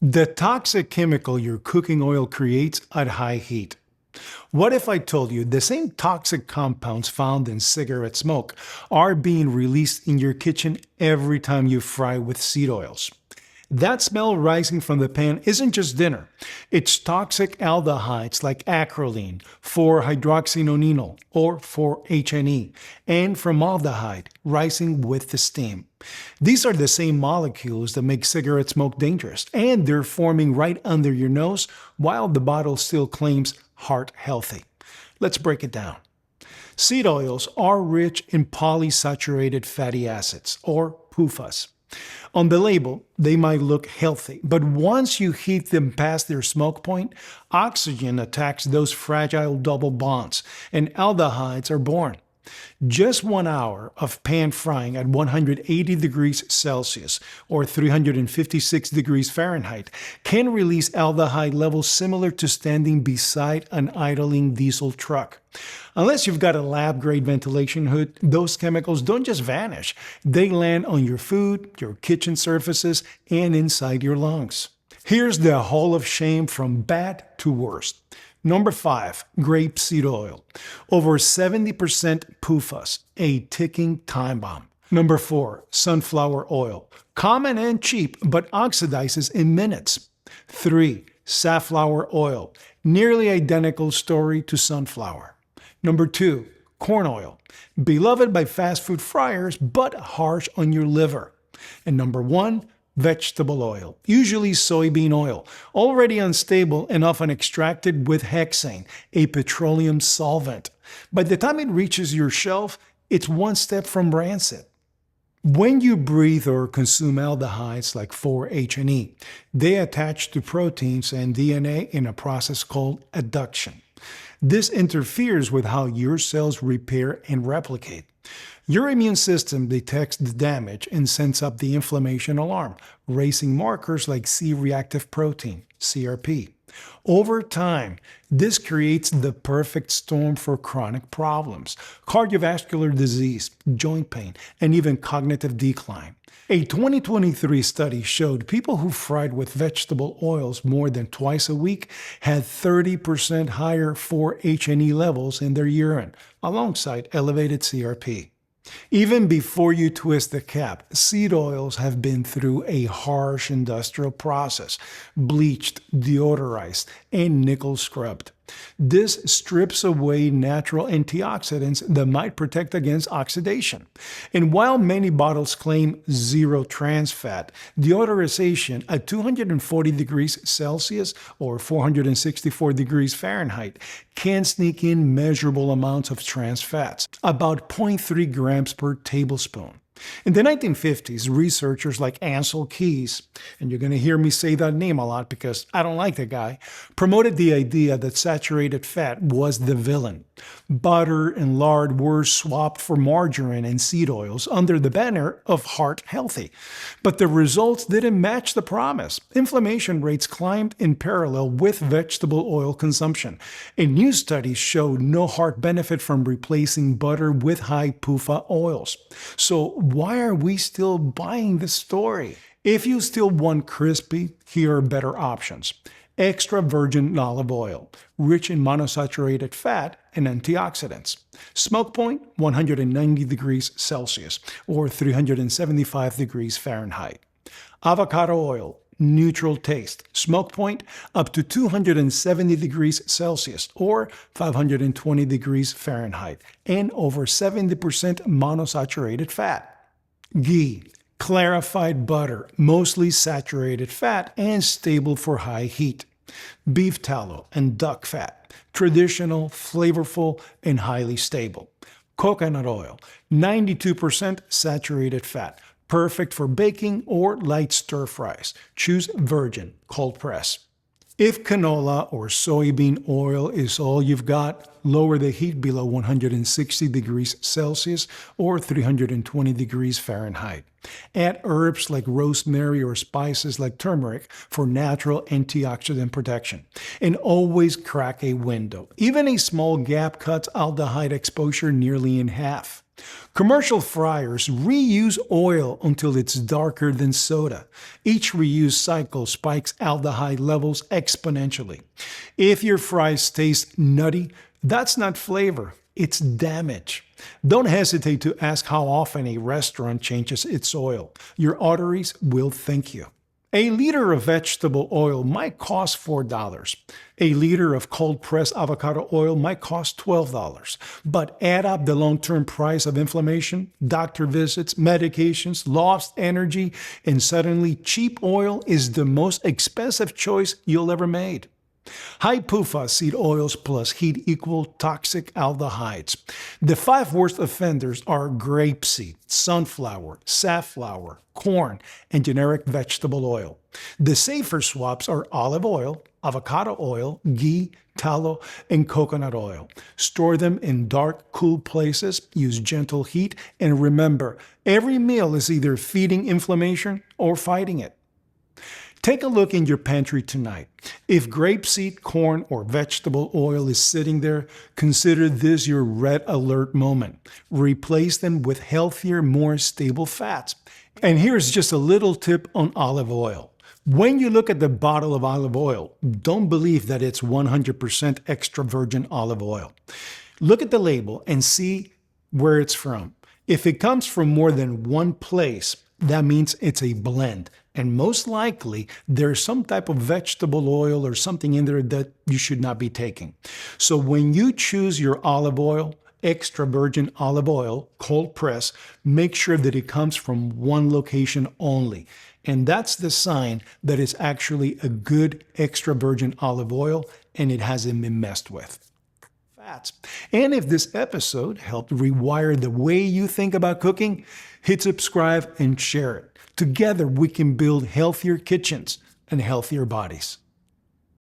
The toxic chemical your cooking oil creates at high heat. What if I told you the same toxic compounds found in cigarette smoke are being released in your kitchen every time you fry with seed oils? That smell rising from the pan isn't just dinner. It's toxic aldehydes like acrolein, 4-hydroxynonenal, or 4-HNE, and formaldehyde rising with the steam. These are the same molecules that make cigarette smoke dangerous, and they're forming right under your nose while the bottle still claims heart healthy. Let's break it down. Seed oils are rich in polysaturated fatty acids, or PUFAs. On the label, they might look healthy, but once you heat them past their smoke point, oxygen attacks those fragile double bonds, and aldehydes are born. Just 1 hour of pan frying at 180 degrees Celsius or 356 degrees Fahrenheit can release aldehyde levels similar to standing beside an idling diesel truck. Unless you've got a lab-grade ventilation hood, those chemicals don't just vanish. They land on your food, your kitchen surfaces, and inside your lungs. Here's the hall of shame from bad to worst. Number 5, grapeseed oil. Over 70% PUFAs, a ticking time bomb. Number 4, sunflower oil. Common and cheap, but oxidizes in minutes. 3, safflower oil. Nearly identical story to sunflower. Number 2, corn oil. Beloved by fast food fryers, but harsh on your liver. And number 1, vegetable oil, usually soybean oil, already unstable and often extracted with hexane, a petroleum solvent. By the time it reaches your shelf, it's one step from rancid. When you breathe or consume aldehydes like 4-HNE, they attach to proteins and DNA in a process called adduction. This interferes with how your cells repair and replicate. Your immune system detects the damage and sends up the inflammation alarm, raising markers like C-reactive protein, CRP. Over time, this creates the perfect storm for chronic problems, cardiovascular disease, joint pain, and even cognitive decline. A 2023 study showed people who fried with vegetable oils more than twice a week had 30% higher 4-HNE levels in their urine, alongside elevated CRP. Even before you twist the cap, seed oils have been through a harsh industrial process, bleached, deodorized, and nickel scrubbed. This strips away natural antioxidants that might protect against oxidation. And while many bottles claim zero trans fat, deodorization at 240 degrees Celsius or 464 degrees Fahrenheit can sneak in measurable amounts of trans fats, about 0.3 grams per tablespoon. In the 1950s, researchers like Ansel Keys, and you're going to hear me say that name a lot because I don't like the guy, promoted the idea that saturated fat was the villain. Butter and lard were swapped for margarine and seed oils under the banner of heart healthy. But the results didn't match the promise. Inflammation rates climbed in parallel with vegetable oil consumption. And new studies showed no heart benefit from replacing butter with high PUFA oils. So why are we still buying this story? If you still want crispy, here are better options. Extra virgin olive oil, rich in monosaturated fat and antioxidants. Smoke point, 190 degrees Celsius or 375 degrees Fahrenheit. Avocado oil, neutral taste. Smoke point, up to 270 degrees Celsius or 520 degrees Fahrenheit, and over 70% monosaturated fat. Ghee, clarified butter, mostly saturated fat and stable for high heat. Beef tallow and duck fat, traditional, flavorful, and highly stable. Coconut oil, 92% saturated fat, perfect for baking or light stir fries. Choose virgin, cold press. If canola or soybean oil is all you've got, lower the heat below 160 degrees Celsius or 320 degrees Fahrenheit. Add herbs like rosemary or spices like turmeric for natural antioxidant protection. And always crack a window. Even a small gap cuts aldehyde exposure nearly in half. Commercial fryers reuse oil until it's darker than soda. Each reuse cycle spikes aldehyde levels exponentially. If your fries taste nutty, that's not flavor, it's damage. Don't hesitate to ask how often a restaurant changes its oil. Your arteries will thank you. A liter of vegetable oil might cost $4. A liter of cold-pressed avocado oil might cost $12. But add up the long-term price of inflammation, doctor visits, medications, lost energy, and suddenly cheap oil is the most expensive choice you'll ever make. High PUFA seed oils plus heat equal toxic aldehydes. The 5 worst offenders are grapeseed, sunflower, safflower, corn, and generic vegetable oil. The safer swaps are olive oil, avocado oil, ghee, tallow, and coconut oil. Store them in dark, cool places, use gentle heat, and remember, every meal is either feeding inflammation or fighting it. Take a look in your pantry tonight. If grapeseed, corn, or vegetable oil is sitting there, consider this your red alert moment. Replace them with healthier, more stable fats. And here's just a little tip on olive oil. When you look at the bottle of olive oil, don't believe that it's 100% extra virgin olive oil. Look at the label and see where it's from. If it comes from more than one place, that means it's a blend. And most likely, there's some type of vegetable oil or something in there that you should not be taking. So when you choose your olive oil, extra virgin olive oil, cold press, make sure that it comes from one location only. And that's the sign that it's actually a good extra virgin olive oil and it hasn't been messed with. Fats. And if this episode helped rewire the way you think about cooking, hit subscribe and share it. Together, we can build healthier kitchens and healthier bodies.